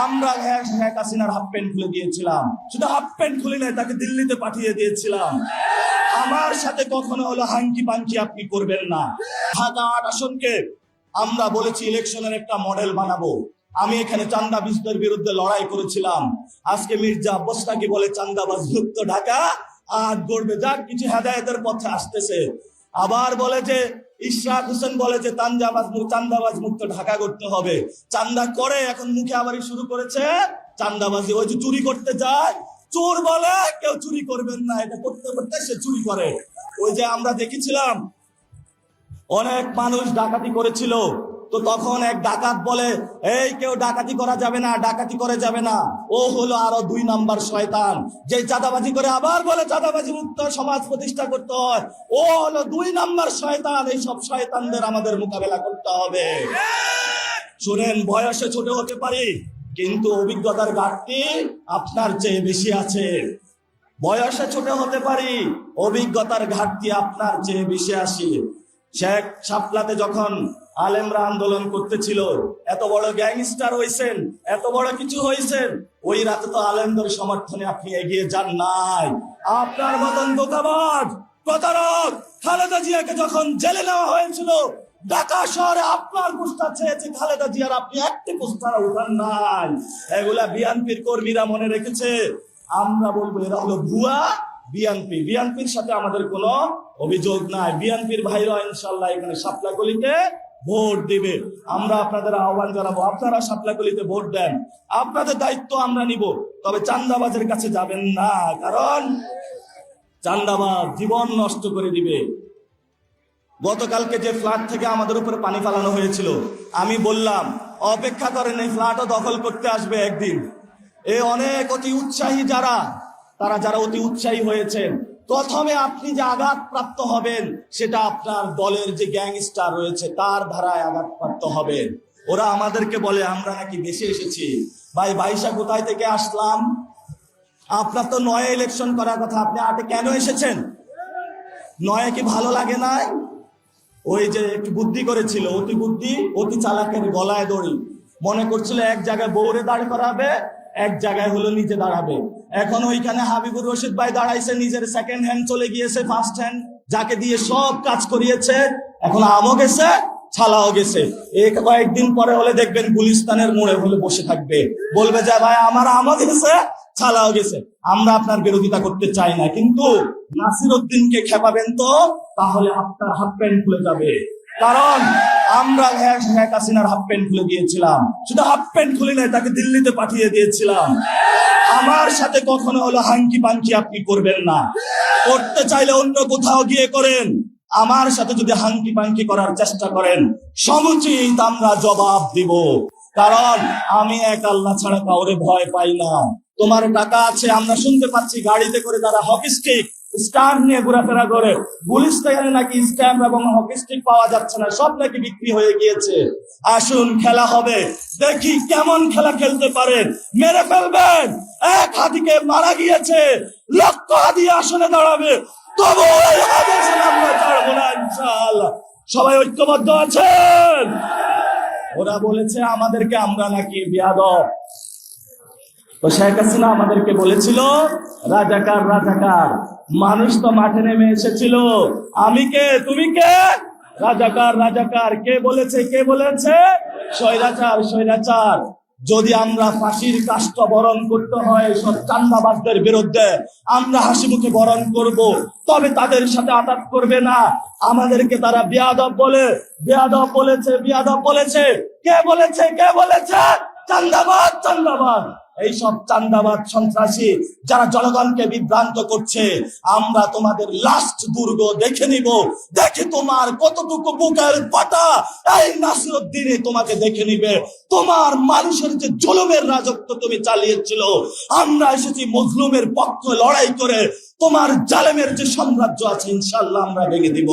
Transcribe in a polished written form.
আমরা শেখ হাসিনার half pant খুলে দিয়েছিলাম, শুধু হাফ প্যান্ট খুলে নাই, তাকে দিল্লিতে পাঠিয়ে দিয়েছিলাম। আমার সাথে কখনো হলো হাঙ্কি পাঙ্কি আপনি করবেন না। ঢাকা ৮ আসনকে আমরা বলেছি ইলেকশনের একটা মডেল বানাবো। আমি এখানে চাঁদাবাজদের বিরুদ্ধে লড়াই করেছিলাম। আজকে মির্জা আব্বাস নাকি বলে চাঁদাবাজ মুক্ত ঢাকা আর গড়বে, যাক কিছু হেদায়েতের পথে আসতেছে। আবার বলে যে ইশরাক হোসেন বলে যে চাঁদাবাজ মুক্ত ঢাকা করতে হবে। চাঁদা করে এখন মুখে আবার শুরু করেছে চাঁদাবাজি। ওই যে চুরি করতে যায়, চোর বলে কেউ চুরি করবেন না, এটা করতে করতে সে চুরি করে। ওই যে আমরা দেখেছিলাম অনেক মানুষ ডাকাতি করেছিল, তো তখন এক ডাকাত বলে এই কেউ ডাকাতি করা যাবে না, ডাকাতি করে যাবে না। ও হলো আরো ২ নাম্বার শয়তান, যে চাঁদাবাজি করে আবার বলে চাঁদাবাজি মুক্ত সমাজ প্রতিষ্ঠা করতে হয়। ও হলো ২ নাম্বার শয়তান। এই সব শয়তানদের আমাদের মোকাবেলা করতে হবে। শুনেন, বয়সে ছোট হতে পারি কিন্তু অভিজ্ঞতার ঘাটতি আপনার চেয়ে বেশি আছে। বয়সে ছোট হতে পারি, অভিজ্ঞতার ঘাটতি আপনার চেয়ে বেশি আসে। শেখ শাপলাতে যখন আলেমরা আন্দোলন করতেছিল, এত বড় গ্যাংস্টার হয়েছেন, এত বড় কিছু হয়েছেন, ওই রাতে তো আলেমদের সমর্থনে আপনি এগিয়ে যান নাই। আপনার মতন ধোঁকাবাজ প্রতারক খালেদা জিয়াকে যখন জেলে নেওয়া হয়েছিল, ঢাকা শহরে আপনার পোস্টার চেয়েছে খালেদা জিয়ার, আপনি একটি পোস্টার উঠান নাই। এগুলা বিএনপির কর্মীরা মনে রেখেছে। আমরা বলবো এরা হলো ভুয়া বিএনপির সাথে আমাদের কোনো অভিযোগ নাই। বিএনপির ভাইরা ইনশাল্লাহ এখানে শাপলাকলিতে ভোট দিবে। আমরা আপনাদের আহ্বান জানাবো, আপনারা শাপলাকলিতে ভোট দেন, আপনাদের দায়িত্ব আমরা নিব। তবে চাঁদাবাজের কাছে যাবেন না, কারণ চাঁদাবাজ জীবন নষ্ট করে দিবে। গতকালকে যে ফ্ল্যাট থেকে আমাদের উপরে পানি ফালানো হয়েছিল, আমি বললাম অপেক্ষা করেন, এই ফ্ল্যাটও দখল করতে আসবে একদিন। অনেক অতি উৎসাহী যারা অতি উৎসাহী হয়েছেন, প্রথমে আপনি যে আঘাত প্রাপ্ত হবেন সেটা আপনার দলের যে গ্যাংস্টার রয়েছে তার ধারায় আঘাত প্রাপ্ত হবেন। ওরা আমাদেরকে বলে আমরা নাকি বেশি এসেছি। ভাই বাইশা কোথায় থেকে আসলাম? আপনার তো ৯ ইলেকশন করার কথা, আপনি ৮ কেন এসেছেন? ৯ কি ভালো লাগে নাই? ওই যে একটু বুদ্ধি করেছিল, অতি চালাকের গলায় দড়ি। মনে করছিল এক জায়গায় বউরে দাঁড় করাবে, এক জায়গায় হলো নিজে দাঁড়াবে। এখন ওইখানে হাবিবুর রশিদ ভাই দাঁড়াইছে, নিজের সেকেন্ড হ্যান্ড চলে গিয়েছে ফার্স্ট হ্যান্ড, যাকে দিয়ে সব কাজ করিয়েছে। এখন আমও গেছে, ছালাও গেছে। কয়েকদিন পরে হলে দেখবেন গুলিস্তানের মোড়ে হলে বসে থাকবে, বলবে যে ভাই আমার আমও গেছে, ছালাও গেছে। আমরা আপনার বিরোধিতা করতে চাই না, কিন্তু নাসির উদ্দিনকে খেপাবেন তো তাহলে আপনার হাফ প্যান্ট খুলে যাবে। কারণ আমরা শেখ হাসিনার হাফ প্যান্ট খুলে দিয়েছিলাম, শুধু হাফ প্যান্ট খুলে নাই, তাকে দিল্লিতে পাঠিয়ে দিয়েছিলাম। আমার সাথে কখনো হলো হাঙ্কি পাঙ্কি আপনি করবেন না। করতে চাইলে অন্য কোথাও গিয়ে করেন। আমার সাথে যদি হাঙ্কি পাঙ্কি করার চেষ্টা করেন, সমুচিত আমরা জবাব দিব। কারণ আমি এক আল্লাহ ছাড়া কাউরে ভয় পাই না। তোমার টাকা আছে, আমরা শুনতে পাচ্ছি গাড়িতে করে তারা হকি স্টিক স্ট্যাম্প নিয়ে ঘোরাফেরা করে। গুলিস্তানে নাকি স্ট্যাম্প এবং হকি স্টিক পাওয়া যাচ্ছে না, সব নাকি বিক্রি হয়ে গিয়েছে। আসুন খেলা হবে, দেখি কেমন খেলা খেলতে পারেন। মেরে ফেলবেন, এক হাতিকে মারা গিয়েছে, লক্ষ হাতি আসনে দাঁড়াবে, তবু আমরা ছাড়বো না ইনশাআল্লাহ। সবাই ঐক্যবদ্ধ আছেন? ওরা বলেছে আমাদেরকে আমরা নাকি বিয়াদব। তো শেখ হাসিনা আমাদেরকে বলেছিল রাজাকার রাজাকার। মানুষ তো মাঠে নেমে এসেছিল, আমি কে তুমি কে? রাজাকার রাজাকার। কে বলেছে? স্বৈরাচার। যদি আমরা ফাঁসির কাষ্ঠ বরণ করতে হয় সব চাঁদাবাজদের বিরুদ্ধে, আমরা হাসি মুখে বরণ করব, তবে তাদের সাথে আঘাত করবে না। আমাদেরকে তারা বিয়াদব বলেছে। কে বলেছে? চাঁদাবাজ। এই সব চাঁদাবাজ সন্ত্রাসী যারা জনগণকে বিভ্রান্ত করছে, আমরা তোমাদের লাস্ট দুর্গ দেখে নিব। দেখি তোমার কতটুকু বুকের পাটা এই নাসিরউদ্দিনে তোমাকে দেখে নিবে। তোমার মানুষের যে জুলুমের রাজত্ব তুমি চালিয়েছিল, আমরা এসেছি মজলুমের পক্ষে লড়াই করে। তোমার জালেমের যে সাম্রাজ্য আছে ইনশাআল্লাহ আমরা ভেঙে দিব।